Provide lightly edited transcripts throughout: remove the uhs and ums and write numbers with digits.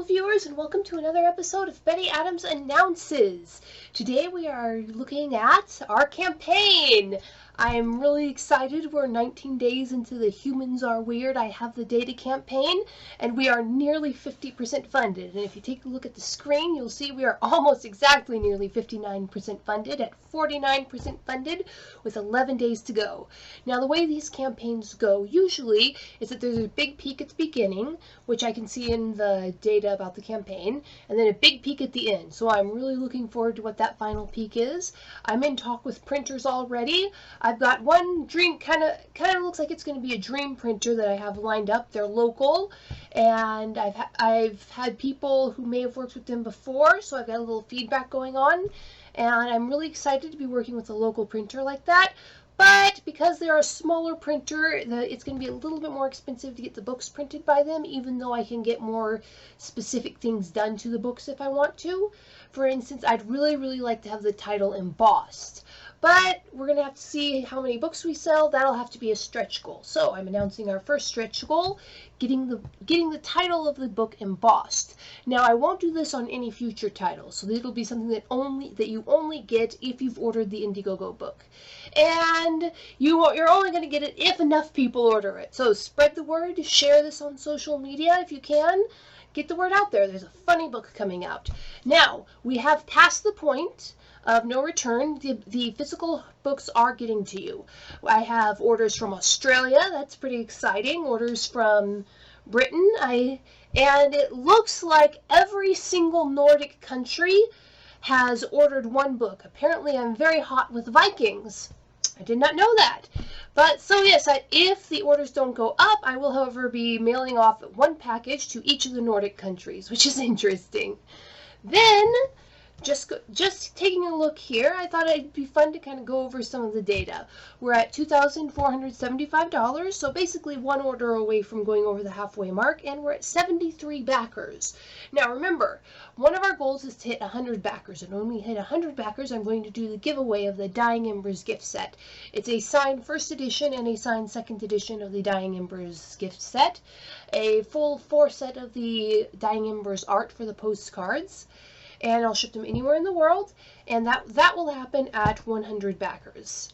viewers, and welcome to another episode of Betty Adams Announces. Today we are looking at our campaign. I'm really excited. We're 19 days into the Humans Are Weird, I Have the Data campaign, and we are nearly 50% funded. And if you take a look at the screen, you'll see we are almost exactly nearly 59% funded at 49% funded with 11 days to go. Now, the way these campaigns go usually is that there's a big peak at the beginning, which I can see in the data about the campaign, and then a big peak at the end. So I'm really looking forward to what that final peak is. I'm in talk with printers already. I've got one dream, kind of looks like it's going to be a dream printer that I have lined up. They're local, and I've had people who may have worked with them before, so I've got a little feedback going on, and I'm really excited to be working with a local printer like that. But because they're a smaller printer, it's going to be a little bit more expensive to get the books printed by them, even though I can get more specific things done to the books if I want to. For instance, I'd really like to have the title embossed. But we're going to have to see how many books we sell. That'll have to be a stretch goal. So I'm announcing our first stretch goal, getting the title of the book embossed. Now, I won't do this on any future titles, so it'll be something that you only get if you've ordered the Indiegogo book. And you're only going to get it if enough people order it. So spread the word, share this on social media if you can. Get the word out there. There's a funny book coming out. Now, we have passed the point of no return. The physical books are getting to you. I have orders from Australia. That's pretty exciting. Orders from Britain. And it looks like every single Nordic country has ordered one book. Apparently, I'm very hot with Vikings. I did not know that. But so yes, if the orders don't go up, I will, however, be mailing off one package to each of the Nordic countries, which is interesting. Then, just taking a look here, I thought it'd be fun to kind of go over some of the data. We're at $2,475, so basically one order away from going over the halfway mark, and we're at 73 backers. Now remember, one of our goals is to hit 100 backers, and when we hit 100 backers, I'm going to do the giveaway of the Dying Embers gift set. It's a signed first edition and a signed second edition of the Dying Embers gift set, a full 4 set of the Dying Embers art for the postcards, and I'll ship them anywhere in the world, and that will happen at 100 backers.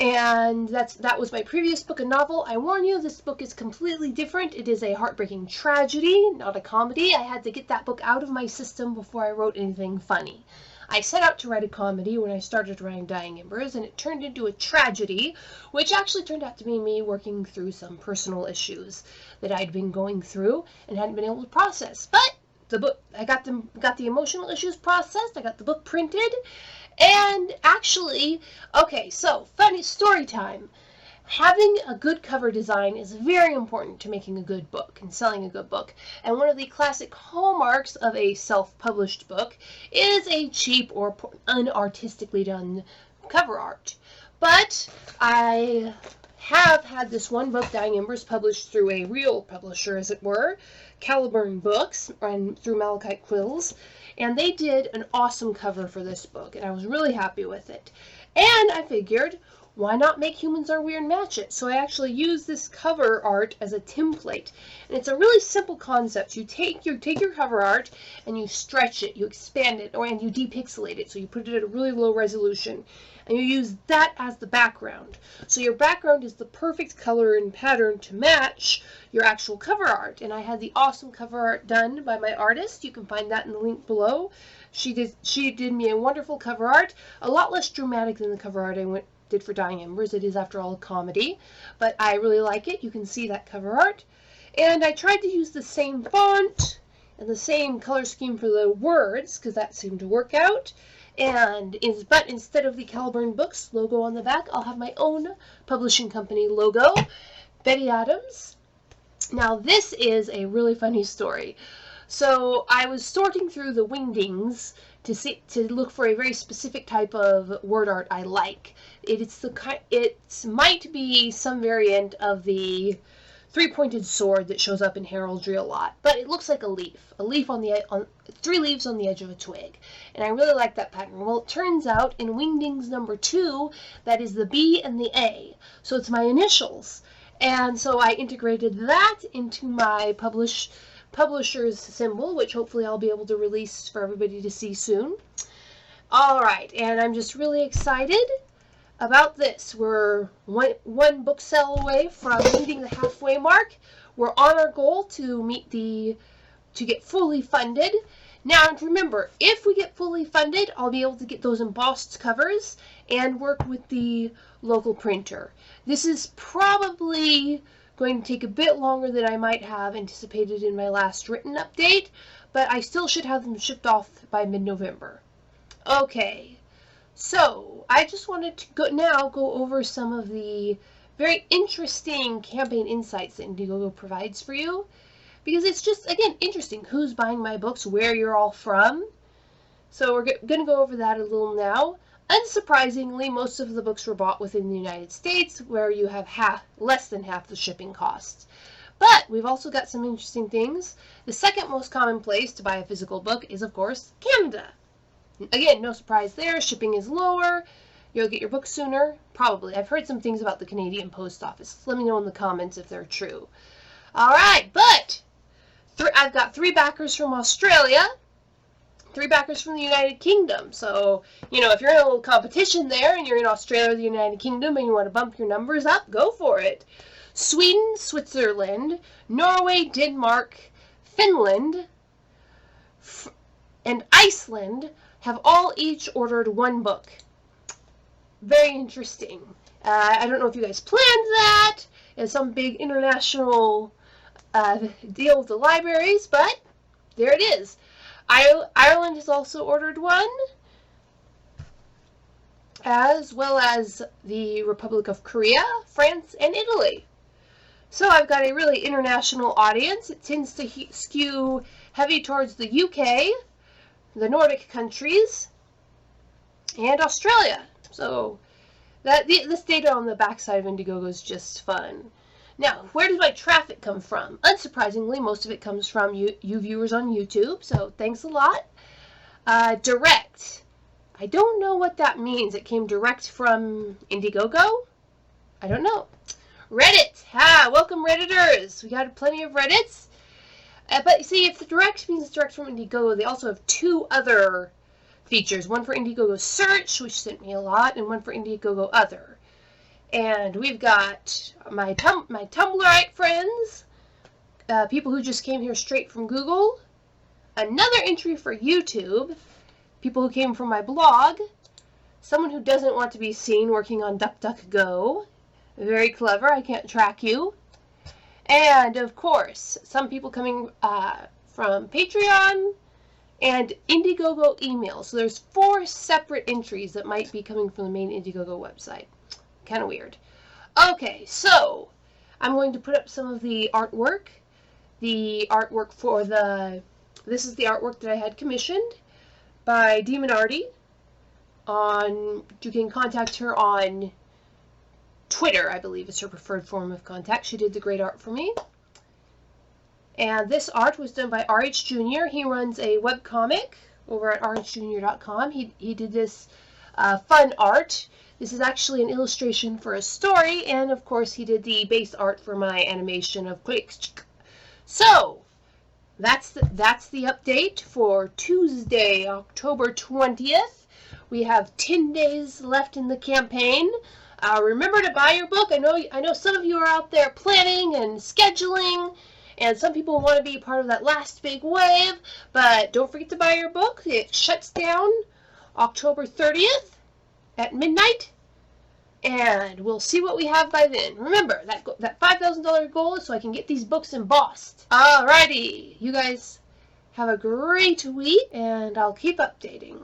And that was my previous book, a novel. I warn you, this book is completely different. It is a heartbreaking tragedy, not a comedy. I had to get that book out of my system before I wrote anything funny. I set out to write a comedy when I started writing Dying Embers, and it turned into a tragedy, which actually turned out to be me working through some personal issues that I'd been going through and hadn't been able to process. But the book, I got the emotional issues processed, I got the book printed, and actually, okay, so funny story time. Having a good cover design is very important to making a good book and selling a good book. And one of the classic hallmarks of a self-published book is a cheap or unartistically done cover art. But I have had this one book, Dying Embers, published through a real publisher, as it were, Caliburn Books, and through Malachite Quills, and they did an awesome cover for this book, and I was really happy with it. And I figured, why not make Humans Are Weird match it? So I actually use this cover art as a template, and it's a really simple concept. You take your cover art and you stretch it, you expand it, and you depixelate it, so you put it at a really low resolution, and you use that as the background. So your background is the perfect color and pattern to match your actual cover art. And I had the awesome cover art done by my artist. You can find that in the link below. She did me a wonderful cover art, a lot less dramatic than the cover art I did for Dying Embers. It is, after all, a comedy, but I really like it. You can see that cover art. And I tried to use the same font and the same color scheme for the words, because that seemed to work out. But instead of the Caliburn Books logo on the back, I'll have my own publishing company logo, Betty Adams. Now, this is a really funny story. So I was sorting through the wingdings to look for a very specific type of word art I like. It might be some variant of the three-pointed sword that shows up in heraldry a lot, but it looks like a leaf on 3 leaves on the edge of a twig, and I really like that pattern. Well, it turns out in Wingdings number 2, that is the B and the A, so it's my initials, and so I integrated that into my publisher's symbol, which hopefully I'll be able to release for everybody to see soon. Alright, and I'm just really excited about this. We're one book sale away from meeting the halfway mark. We're on our goal to get fully funded. Now remember, if we get fully funded, I'll be able to get those embossed covers and work with the local printer. This is probably going to take a bit longer than I might have anticipated in my last written update, but I still should have them shipped off by mid-November. Okay, so I just wanted to go over some of the very interesting campaign insights that Indiegogo provides for you, because it's just, again, interesting who's buying my books, where you're all from. So we're going to go over that a little now. Unsurprisingly, most of the books were bought within the United States, where you have less than half the shipping costs. But we've also got some interesting things. The second most common place to buy a physical book is, of course, Canada. Again, no surprise there. Shipping is lower. You'll get your book sooner. Probably. I've heard some things about the Canadian Post Office. Let me know in the comments if they're true. Alright, but I've got 3 backers from Australia, 3 backers from the United Kingdom. So, if you're in a little competition there and you're in Australia or the United Kingdom and you want to bump your numbers up, go for it. Sweden, Switzerland, Norway, Denmark, Finland, and Iceland have all each ordered 1 book. Very interesting. I don't know if you guys planned that. It's some big international deal with the libraries, but there it is. Ireland has also ordered 1, as well as the Republic of Korea, France, and Italy. So I've got a really international audience. It tends to skew heavy towards the UK, the Nordic countries, and Australia. So this data on the backside of Indiegogo is just fun. Now, where does my traffic come from? Unsurprisingly, most of it comes from you viewers on YouTube, so thanks a lot. Direct. I don't know what that means. It came direct from Indiegogo? I don't know. Reddit. Welcome Redditors. We got plenty of Reddits. But you see, if the direct means direct from Indiegogo, they also have 2 other features. One for Indiegogo Search, which sent me a lot, and one for Indiegogo Other. And we've got my Tumblrite friends, people who just came here straight from Google, another entry for YouTube, people who came from my blog, someone who doesn't want to be seen working on DuckDuckGo, very clever, I can't track you, and of course, some people coming from Patreon and Indiegogo email. So there's 4 separate entries that might be coming from the main Indiegogo website. Kind of weird. Okay, so I'm going to put up some of the artwork. The artwork for this is the artwork that I had commissioned by Demon Artie. You can contact her on Twitter, I believe is her preferred form of contact. She did the great art for me. And this art was done by RH Jr. He runs a webcomic over at rhjr.com. He did this fun art. This is actually an illustration for a story, and of course he did the base art for my animation of quilx'tch. So, that's the update for Tuesday, October 20th. We have 10 days left in the campaign. Remember to buy your book. I know some of you are out there planning and scheduling, and some people want to be part of that last big wave, but don't forget to buy your book. It shuts down October 30th. At midnight, and we'll see what we have by then. Remember, that $5,000 goal is so I can get these books embossed. Alrighty, you guys have a great week, and I'll keep updating.